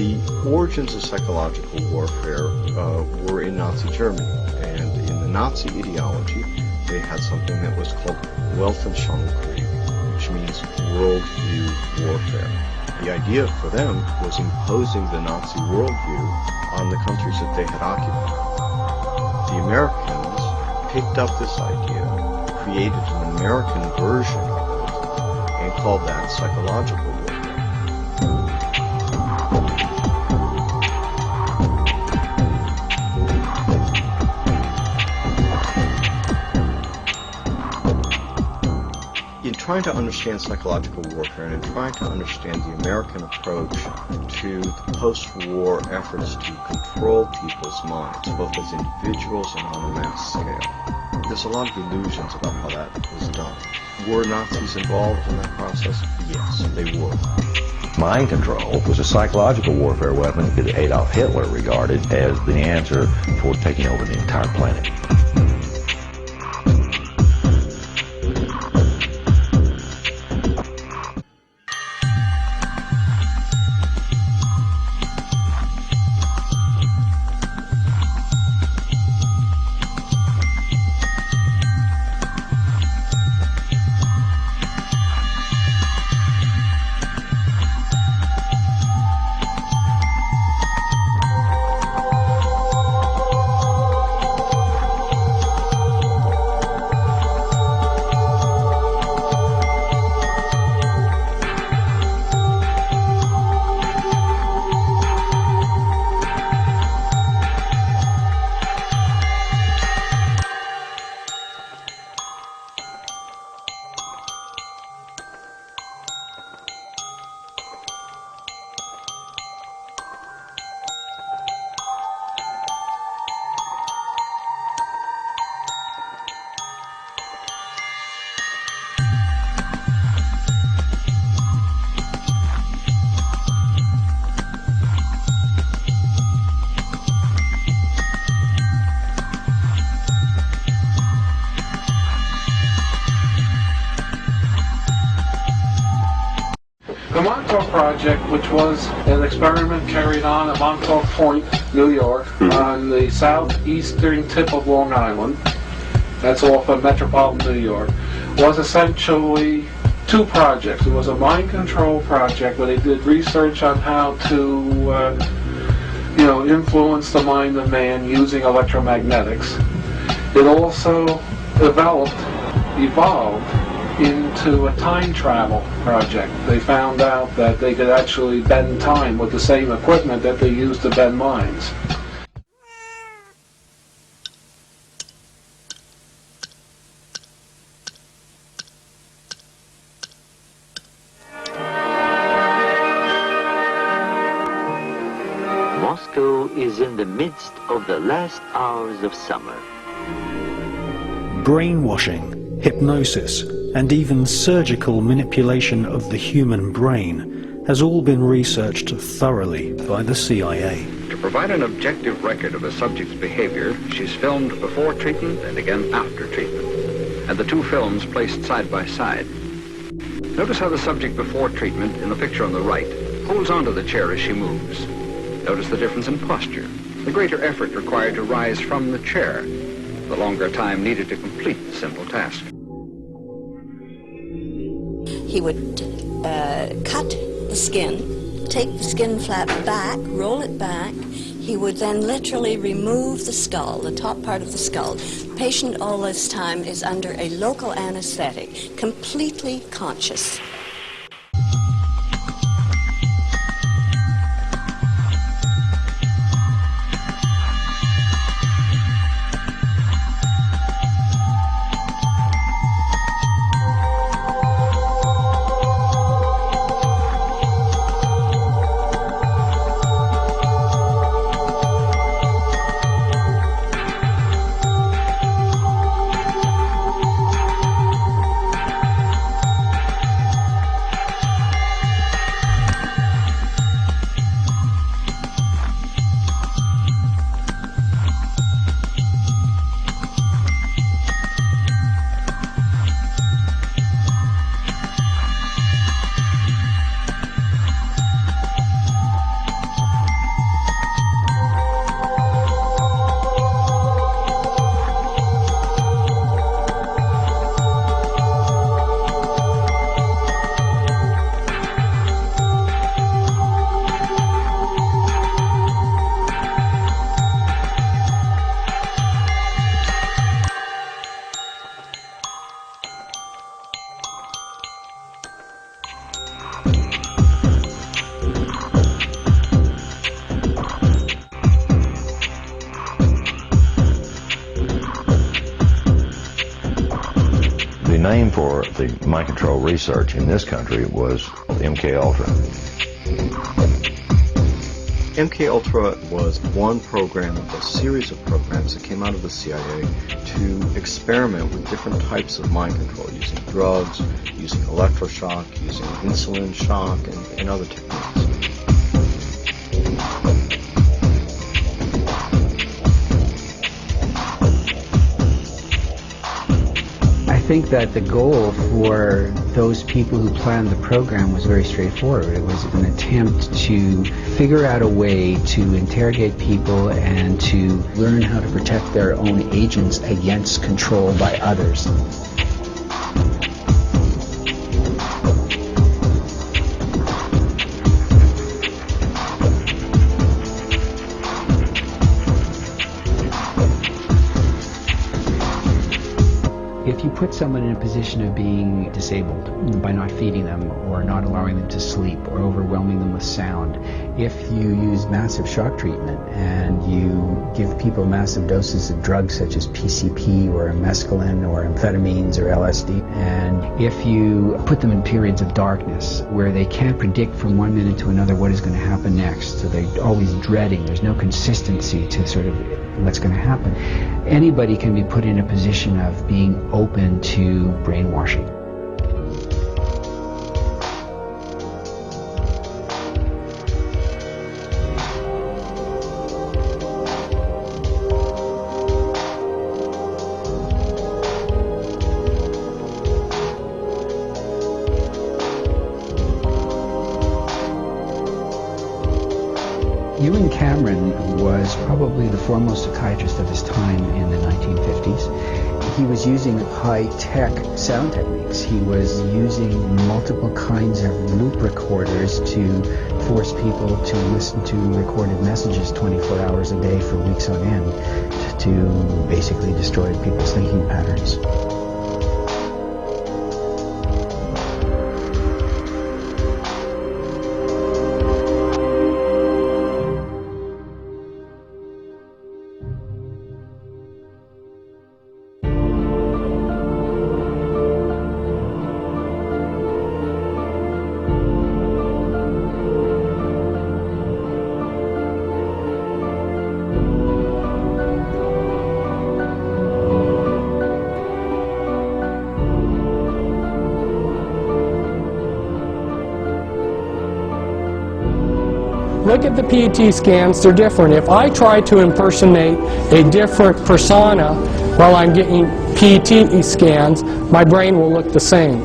The origins of psychological warfare were in Nazi Germany, and in the Nazi ideology, they had something that was called Weltanschauungskrieg, which means worldview warfare. The idea for them was imposing the Nazi worldview on the countries that they had occupied. The Americans picked up this idea, created an American version of it, and called that psychological warfare. In trying to understand psychological warfare and in trying to understand the American approach to the post-war efforts to control people's minds, both as individuals and on a mass scale, there's a lot of illusions about how that was done. Were Nazis involved in that process? Yes, they were. Mind control was a psychological warfare weapon that Adolf Hitler regarded as the answer for taking over the entire planet. The Montauk Project, which was an experiment carried on at Montauk Point, New York, on the southeastern tip of Long Island, that's off of metropolitan New York, was essentially two projects. It was a mind control project where they did research on how to influence the mind of man using electromagnetics. It also evolved into a time travel project. They found out that they could actually bend time with the same equipment that they used to bend minds. Moscow is in the midst of the last hours of summer. Brainwashing, hypnosis, and even surgical manipulation of the human brain has all been researched thoroughly by the CIA. To provide an objective record of a subject's behavior, she's filmed before treatment and again after treatment, and the two films placed side by side. Notice how the subject before treatment, in the picture on the right, holds onto the chair as she moves. Notice the difference in posture, the greater effort required to rise from the chair, the longer time needed to complete the simple task. He would cut the skin, take the skin flap back, roll it back. He would then literally remove the skull, the top part of the skull. The patient all this time is under a local anesthetic, completely conscious. name for the mind control research in this country was MK Ultra. MK Ultra was one program of a series of programs that came out of the CIA to experiment with different types of mind control, using drugs, using electroshock, using insulin shock, and other techniques. I think that the goal for those people who planned the program was very straightforward. It was an attempt to figure out a way to interrogate people and to learn how to protect their own agents against control by others. If you put someone in a position of being disabled by not feeding them or not allowing them to sleep or overwhelming them with sound, if you use massive shock treatment and you give people massive doses of drugs such as PCP or mescaline or amphetamines or LSD, and if you put them in periods of darkness where they can't predict from one minute to another what is going to happen next, so they're always dreading, there's no consistency to sort of what's going to happen, anybody can be put in a position of being open to brainwashing. Ewan Cameron was probably the foremost psychiatrist of his time in the 1950s. He was using high-tech sound techniques. He was using multiple kinds of loop recorders to force people to listen to recorded messages 24 hours a day for weeks on end to basically destroy people's thinking patterns. Look at the PET scans, they're different. If I try to impersonate a different persona while I'm getting PET scans, my brain will look the same.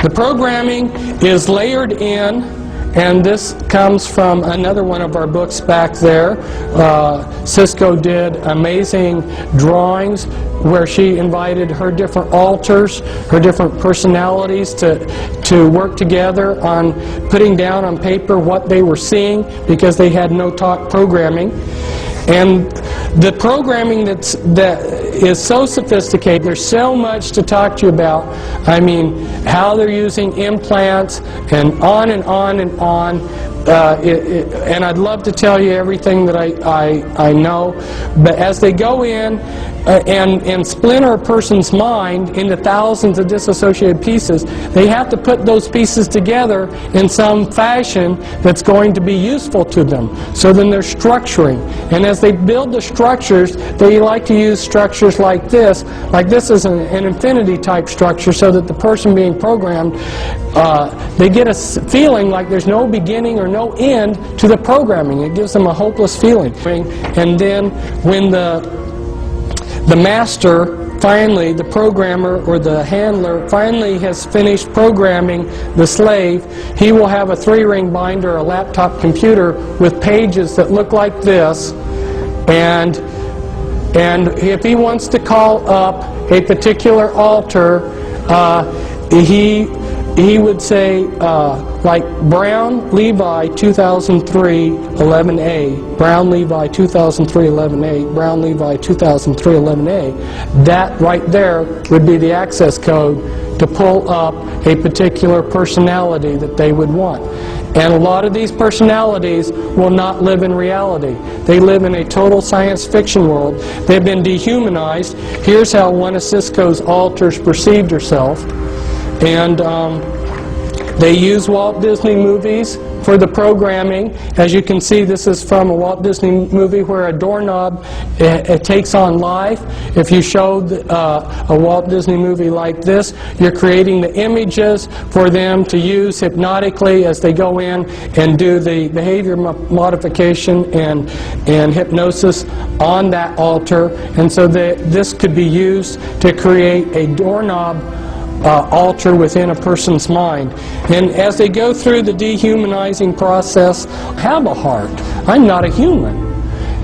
The programming is layered in, and this comes from another one of our books back there. Cisco did amazing drawings where she invited her different alters, her different personalities to work together on putting down on paper what they were seeing because they had no talk programming. And the programming that is so sophisticated, there's so much to talk to you about. I mean, how they're using implants and on and on and on. And I'd love to tell you everything that I know, but as they go in and splinter a person's mind into thousands of disassociated pieces, they have to put those pieces together in some fashion that's going to be useful to them. So then they're structuring. And as they build the structures, they like to use structures like this. Like this is an infinity type structure so that the person being programmed, they get a feeling like there's no beginning or no end to the programming. It gives them a hopeless feeling. And then when the master finally, the programmer or the handler finally has finished programming the slave, he will have a 3-ring binder, a laptop computer with pages that look like this, and if he wants to call up a particular alter, he would say like Brown Levi 2003 11A, Brown Levi 2003 11A, Brown Levi 2003 11A. That right there would be the access code to pull up a particular personality that they would want. And a lot of these personalities will not live in reality. They live in a total science fiction world. They've been dehumanized. Here's how one of Cisco's alters perceived herself. And they use Walt Disney movies for the programming. As you can see, this is from a Walt Disney movie where a doorknob it takes on life. If you showed a Walt Disney movie like this, you're creating the images for them to use hypnotically as they go in and do the behavior modification and hypnosis on that altar. And so this could be used to create a doorknob alter within a person's mind. And as they go through the dehumanizing process, have a heart. I'm not a human.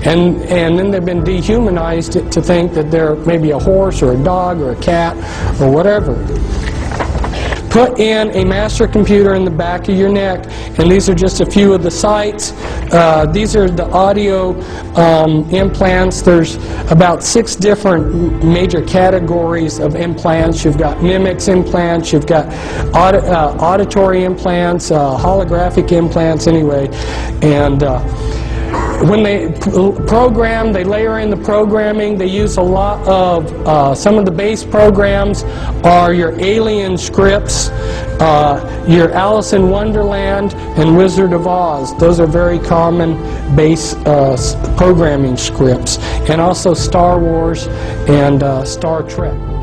And then they've been dehumanized to think that they're maybe a horse or a dog or a cat or whatever. Put in a master computer in the back of your neck, and these are just a few of the sites. These are the audio implants. There's about 6 different major categories of implants. You've got mimics implants, you've got auditory implants, holographic implants anyway, and when they program, they layer in the programming. They use a lot of, some of the base programs are your Alien scripts, your Alice in Wonderland, and Wizard of Oz. Those are very common base programming scripts. And also Star Wars and Star Trek.